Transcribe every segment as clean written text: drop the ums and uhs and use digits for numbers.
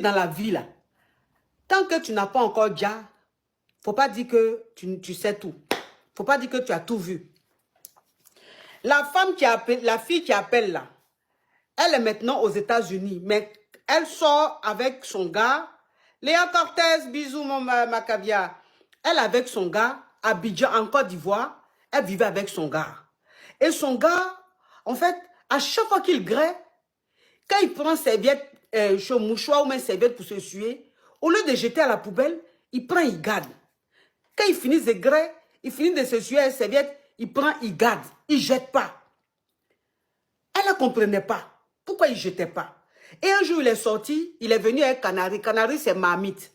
dans la vie, là, tant que tu n'as pas encore déjà, faut pas dire que tu sais tout. Faut pas dire que tu as tout vu. La femme qui appelle, la fille qui appelle là, elle est maintenant aux États-Unis, mais elle sort avec son gars. Léa Cortez, bisous ma caviar. Elle avec son gars, à Abidjan, en Côte d'Ivoire, elle vivait avec son gars. Et son gars, en fait, à chaque fois qu'il grêle, quand il prend serviette, mouchoir ou même serviette pour se suer, au lieu de jeter à la poubelle, il prend, il garde. Quand il finit de grêle, il finit de se suer à la serviette, il prend, il garde, il ne jette pas. Elle ne comprenait pas. Pourquoi il ne jetait pas? Et un jour, il est sorti, il est venu avec Canary. Canary, c'est Marmite.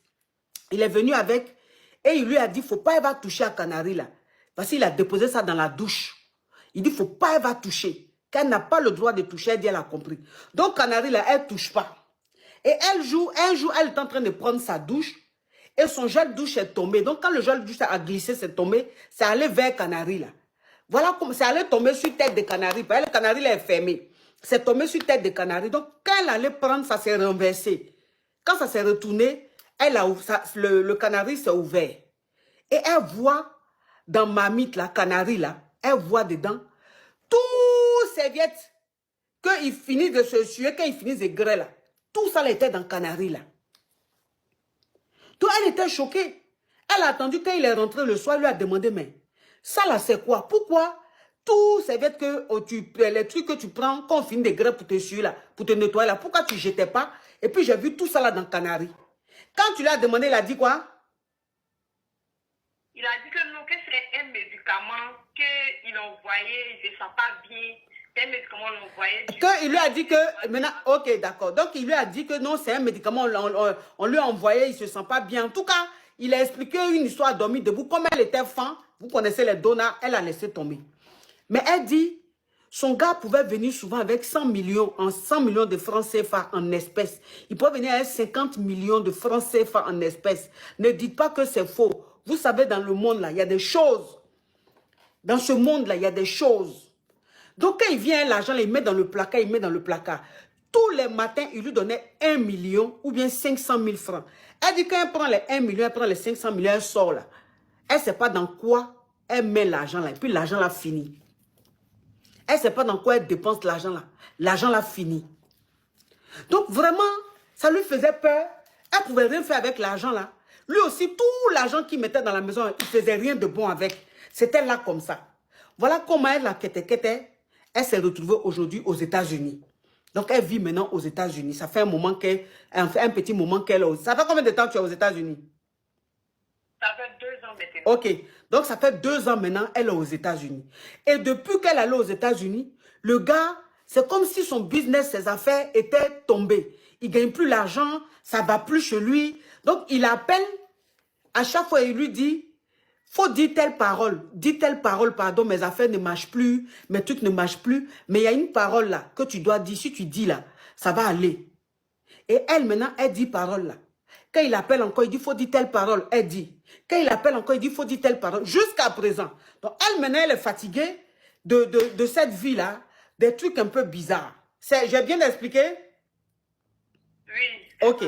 Il est venu avec, et il lui a dit, il ne faut pas elle toucher à Canary là. Parce qu'il a déposé ça dans la douche. Il dit, il ne faut pas elle toucher. Qu'elle n'a pas le droit de toucher, elle dit, elle a compris. Donc, Canary là, elle ne touche pas. Et un jour, elle est en train de prendre sa douche, et son gel de douche est tombé. Donc, quand le gel de douche a glissé, c'est tombé, c'est allé vers Canary là. Voilà comme c'est allé tomber sur tête de Canary. Le Canary là est fermé. C'est tombé sur tête de Canary. Donc, quand elle allait prendre, ça s'est renversé. Quand ça s'est retourné, le Canary s'est ouvert. Et elle voit dans Mamite, la Canary là, elle voit dedans tout serviette qu'il finit de se suer, quand il finit de grêler là. Tout ça là, était dans Canary là. Donc, elle était choquée. Elle a attendu quand il est rentré le soir, elle lui a demandé, mais ça là, c'est quoi? Pourquoi tout serviette que les trucs que tu prends, quand on finit de grêler pour te suer là, pour te nettoyer là, pourquoi tu ne jetais pas? Et puis, j'ai vu tout ça là dans Canary. Quand tu lui as demandé, il a dit quoi? Il a dit que non, que c'est un médicament qu'il envoyait, il ne se sent pas bien. C'est un médicament qu'il envoyait. Il lui a dit que, maintenant, ok, d'accord. Donc, il lui a dit que non, c'est un médicament, on lui a envoyé, il ne se sent pas bien. En tout cas, il a expliqué une histoire dormie debout. Comme elle était fan, vous connaissez les donneurs, elle a laissé tomber. Mais elle dit, son gars pouvait venir souvent avec 100 millions de francs CFA en espèces. Il peut venir avec 50 millions de francs CFA en espèces. Ne dites pas que c'est faux. Vous savez, dans le monde, là, il y a des choses. Dans ce monde-là, il y a des choses. Donc, quand il vient, l'argent, il met dans le placard, il met dans le placard. Tous les matins, il lui donnait 1 million ou bien 500 000 francs. Elle dit, quand elle prend les 1 million, elle prend les 500 millions, elle sort là. Elle ne sait pas dans quoi elle met l'argent là. Et puis, l'argent là finit. Elle ne sait pas dans quoi elle dépense l'argent là. L'argent là finit. Donc, vraiment, ça lui faisait peur. Elle ne pouvait rien faire avec l'argent là. Lui aussi, tout l'argent qu'il mettait dans la maison, il ne faisait rien de bon avec. C'était là comme ça. Voilà comment elle, la Kete, elle s'est retrouvée aujourd'hui aux États-Unis. Donc, elle vit maintenant aux États-Unis. Ça fait un moment qu'elle, un petit moment qu'elle est aux... Ça fait combien de temps que tu es aux États-Unis? Ça fait 2 ans maintenant. Ok. Donc, ça fait 2 ans maintenant, elle est aux États-Unis. Et depuis qu'elle est allée aux États-Unis, le gars, c'est comme si son business, ses affaires étaient tombées. Il ne gagne plus l'argent, ça ne va plus chez lui. Donc, il appelle, à chaque fois, il lui dit, faut dire telle parole, pardon, mes affaires ne marchent plus, mes trucs ne marchent plus. Mais il y a une parole là que tu dois dire. Si tu dis là, ça va aller. Et elle, maintenant, elle dit parole là. Quand il appelle encore, il dit, faut dire telle parole, elle dit. Quand il appelle encore, il dit, faut dire telle parole. Jusqu'à présent. Donc, elle, maintenant, elle est fatiguée de cette vie-là, des trucs un peu bizarres. J'ai bien expliqué? Oui. Ok.